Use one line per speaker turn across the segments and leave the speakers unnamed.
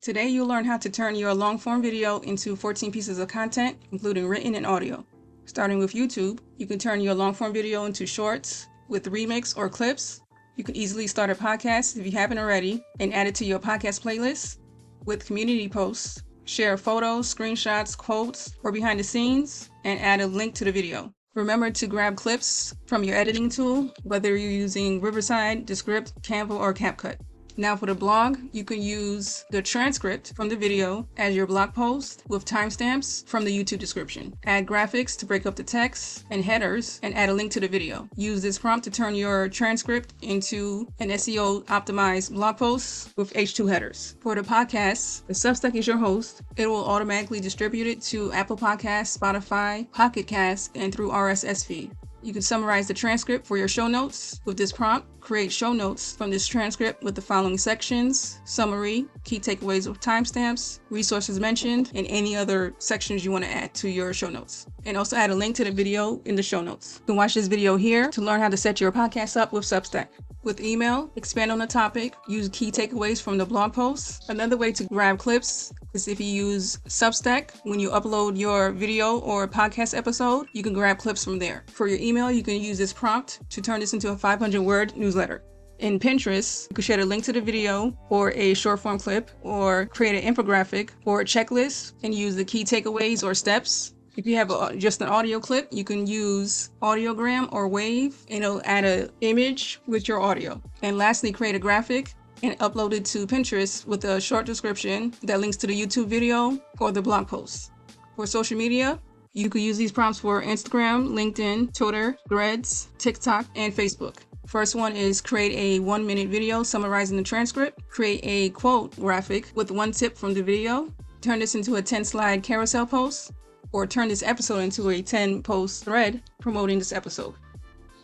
Today you'll learn how to turn your long-form video into 14 pieces of content, including written and audio. Starting with YouTube, you can turn your long-form video into shorts with remix or clips. You can easily start a podcast if you haven't already and add it to your podcast playlist with community posts. Share photos, screenshots, quotes, or behind the scenes, and add a link to the video. Remember to grab clips from your editing tool, whether you're using Riverside, Descript, Canva, or CapCut. Now for the blog, you can use the transcript from the video as your blog post with timestamps from the YouTube description. Add graphics to break up the text and headers and add a link to the video. Use this prompt to turn your transcript into an SEO optimized blog post with H2 headers. For the podcast, the Substack is your host. It will automatically distribute it to Apple Podcasts, Spotify, Pocket Casts, and through RSS feed. You can summarize the transcript for your show notes with this prompt. Create show notes from this transcript with the following sections: summary, key takeaways with timestamps, resources mentioned, and any other sections you want to add to your show notes. And also add a link to the video in the show notes. You can watch this video here to learn how to set your podcast up with Substack. With email, expand on the topic, use key takeaways from the blog post. Another way to grab clips is if you use Substack. When you upload your video or podcast episode, you can grab clips from there. For your email, you can use this prompt to turn this into a 500-word newsletter. In Pinterest, you can share a link to the video or a short form clip, or create an infographic or a checklist and use the key takeaways or steps. If you have just an audio clip, you can use audiogram or wave, and it'll add an image with your audio. And lastly, create a graphic and upload it to Pinterest with a short description that links to the YouTube video or the blog post. For social media, you could use these prompts for Instagram, LinkedIn, Twitter, Threads, TikTok, and Facebook. First one is create a 1-minute video summarizing the transcript. Create a quote graphic with one tip from the video. Turn this into a 10-slide carousel post, or turn this episode into a 10-post thread promoting this episode.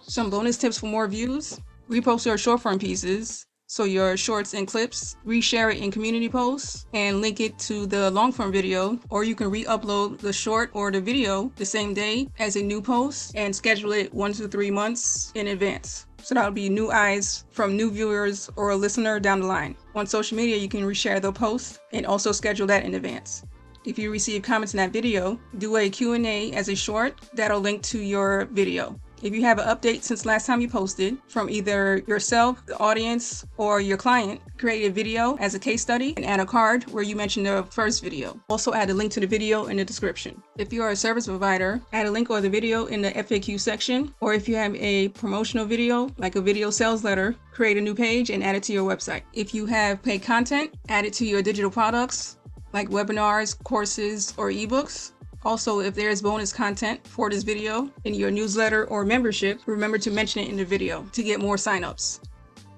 Some bonus tips for more views: repost your short form pieces, so your shorts and clips, reshare it in community posts, and link it to the long form video, or you can re-upload the short or the video the same day as a new post and schedule it 1 to 3 months in advance. So that would be new eyes from new viewers or a listener down the line. On social media, you can reshare the post and also schedule that in advance. If you receive comments in that video, do a Q&A as a short that'll link to your video. If you have an update since last time you posted from either yourself, the audience, or your client, create a video as a case study and add a card where you mention the first video. Also add a link to the video in the description. If you are a service provider, add a link or the video in the FAQ section. Or if you have a promotional video, like a video sales letter, create a new page and add it to your website. If you have paid content, add it to your digital products, like webinars, courses, or ebooks. Also, if there is bonus content for this video in your newsletter or membership, remember to mention it in the video to get more signups.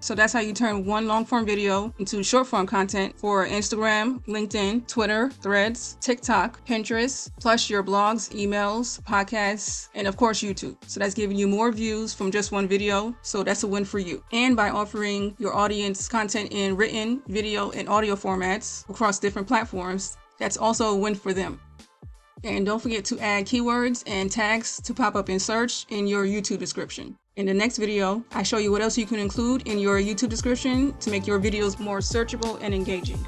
So that's how you turn one long form video into short form content for Instagram, LinkedIn, Twitter, Threads, TikTok, Pinterest, plus your blogs, emails, podcasts, and of course YouTube. So that's giving you more views from just one video. So that's a win for you. And by offering your audience content in written, video, and audio formats across different platforms, that's also a win for them. And don't forget to add keywords and tags to pop up in search in your YouTube description. In the next video, I show you what else you can include in your YouTube description to make your videos more searchable and engaging.